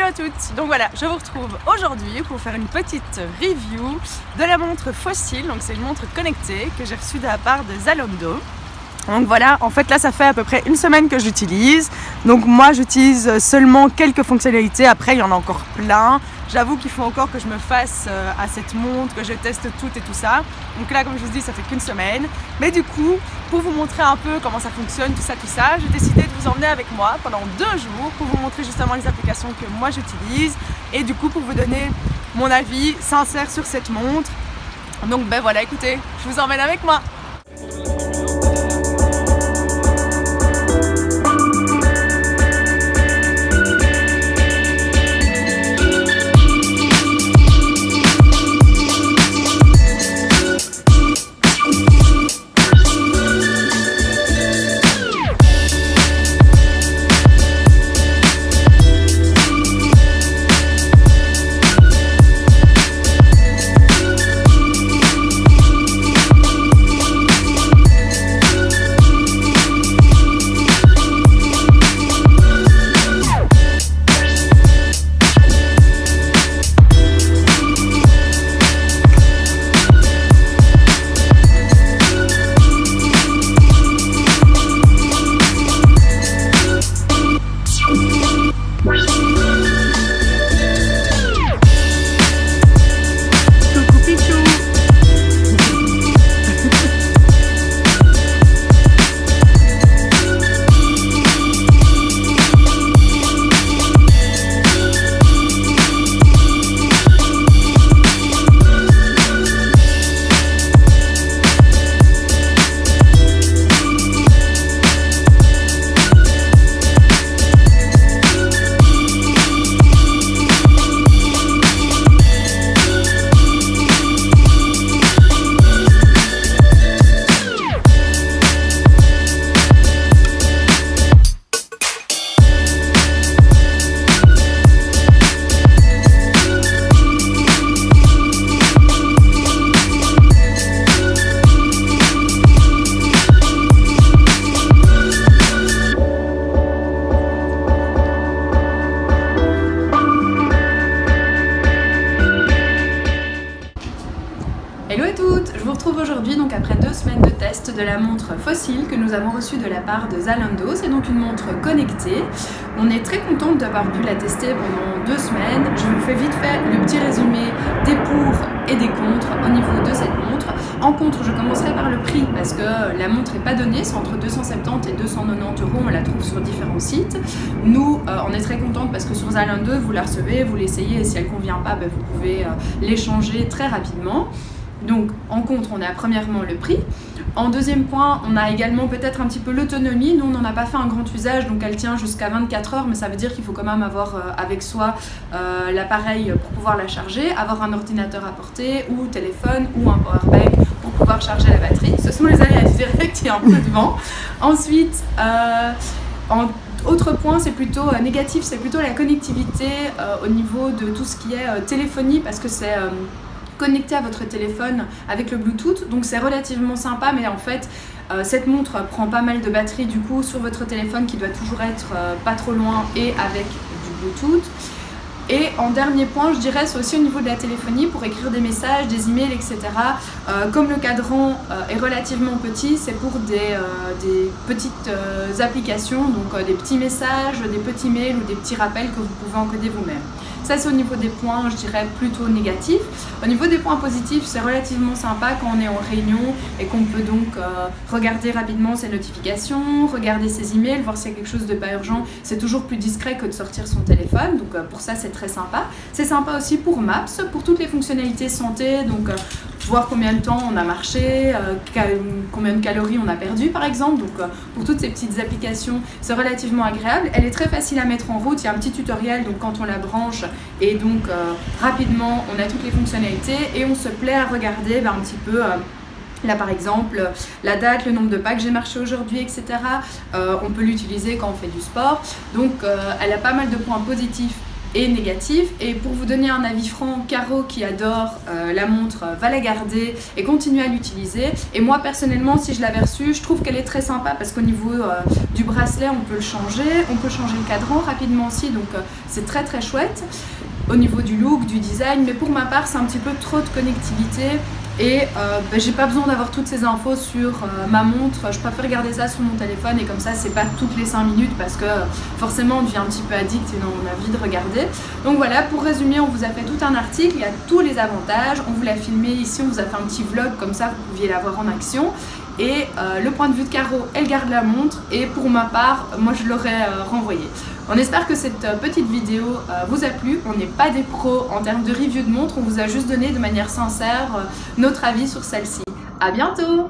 à toutes. Donc voilà, je vous retrouve aujourd'hui pour faire une petite review de la montre Fossil. Donc c'est une montre connectée que j'ai reçue de la part de Zalando. Donc voilà, en fait là ça fait à peu près une semaine que j'utilise. Donc moi j'utilise seulement quelques fonctionnalités, après il y en a encore plein. J'avoue qu'il faut encore que je me fasse à cette montre, que je teste tout et tout ça. Donc là comme je vous dis ça fait qu'une semaine. Mais du coup, pour vous montrer un peu comment ça fonctionne, tout ça, j'ai décidé de vous emmener avec moi pendant 2 jours pour vous montrer justement les applications que moi j'utilise. Et du coup pour vous donner mon avis sincère sur cette montre. Donc ben voilà, écoutez, je vous emmène avec moi. Hello à toutes, je vous retrouve aujourd'hui donc après 2 semaines de test de la montre Fossil que nous avons reçue de la part de Zalando. C'est donc une montre connectée. On est très contente d'avoir pu la tester pendant 2 semaines. Je vous fais vite fait le petit résumé des pour et des contre au niveau de cette montre. En contre, je commencerai par le prix parce que la montre n'est pas donnée, c'est entre 270 et 290 €, on la trouve sur différents sites. Nous, on est très contente parce que sur Zalando, vous la recevez, vous l'essayez et si elle ne convient pas, vous pouvez l'échanger très rapidement. Donc en contre, on a premièrement le prix. En deuxième point, on a également peut-être un petit peu l'autonomie. Nous, on n'en a pas fait un grand usage, donc elle tient jusqu'à 24 heures, mais ça veut dire qu'il faut quand même avoir avec soi l'appareil pour pouvoir la charger, avoir un ordinateur à portée, ou téléphone, ou un powerbank pour pouvoir charger la batterie. Ce sont les aléas du direct, il y a un peu de vent. Ensuite, autre point, c'est plutôt négatif, c'est plutôt la connectivité au niveau de tout ce qui est téléphonie, parce que c'est connecté à votre téléphone avec le Bluetooth, donc c'est relativement sympa, mais en fait cette montre prend pas mal de batterie du coup sur votre téléphone qui doit toujours être pas trop loin et avec du Bluetooth. Et en dernier point, je dirais, c'est aussi au niveau de la téléphonie pour écrire des messages, des emails, etc. Comme le cadran est relativement petit, c'est pour des petites applications, donc des petits messages, des petits mails ou des petits rappels que vous pouvez encoder vous-même. Ça, c'est au niveau des points, je dirais, plutôt négatifs. Au niveau des points positifs, c'est relativement sympa quand on est en réunion et qu'on peut donc regarder rapidement ses notifications, regarder ses emails, voir s'il y a quelque chose de pas urgent. C'est toujours plus discret que de sortir son téléphone, donc pour ça, c'est très sympa. C'est sympa aussi pour Maps, pour toutes les fonctionnalités santé, donc voir combien de temps on a marché, combien de calories on a perdu par exemple. Donc pour toutes ces petites applications, c'est relativement agréable. Elle est très facile à mettre en route, il y a un petit tutoriel donc quand on la branche et donc rapidement on a toutes les fonctionnalités et on se plaît à regarder un petit peu là par exemple la date, le nombre de pas que j'ai marché aujourd'hui, etc. On peut l'utiliser quand on fait du sport, donc elle a pas mal de points positifs et négatif. Et pour vous donner un avis franc, Caro qui adore la montre va la garder et continuer à l'utiliser. Et moi personnellement, si je l'avais reçue, je trouve qu'elle est très sympa parce qu'au niveau du bracelet, on peut le changer le cadran rapidement aussi, donc c'est très très chouette au niveau du look, du design. Mais pour ma part, c'est un petit peu trop de connectivité et j'ai pas besoin d'avoir toutes ces infos sur ma montre. Je préfère garder ça sur mon téléphone et comme ça c'est pas toutes les 5 minutes parce que forcément on devient un petit peu addict et on a envie de regarder. Donc voilà, pour résumer, on vous a fait tout un article, il y a tous les avantages, on vous l'a filmé ici, on vous a fait un petit vlog comme ça vous pouviez la voir en action. Et le point de vue de Caro, elle garde la montre et pour ma part, moi je l'aurais renvoyée. On espère que cette petite vidéo vous a plu. On n'est pas des pros en termes de review de montre, on vous a juste donné de manière sincère notre avis sur celle-ci. À bientôt!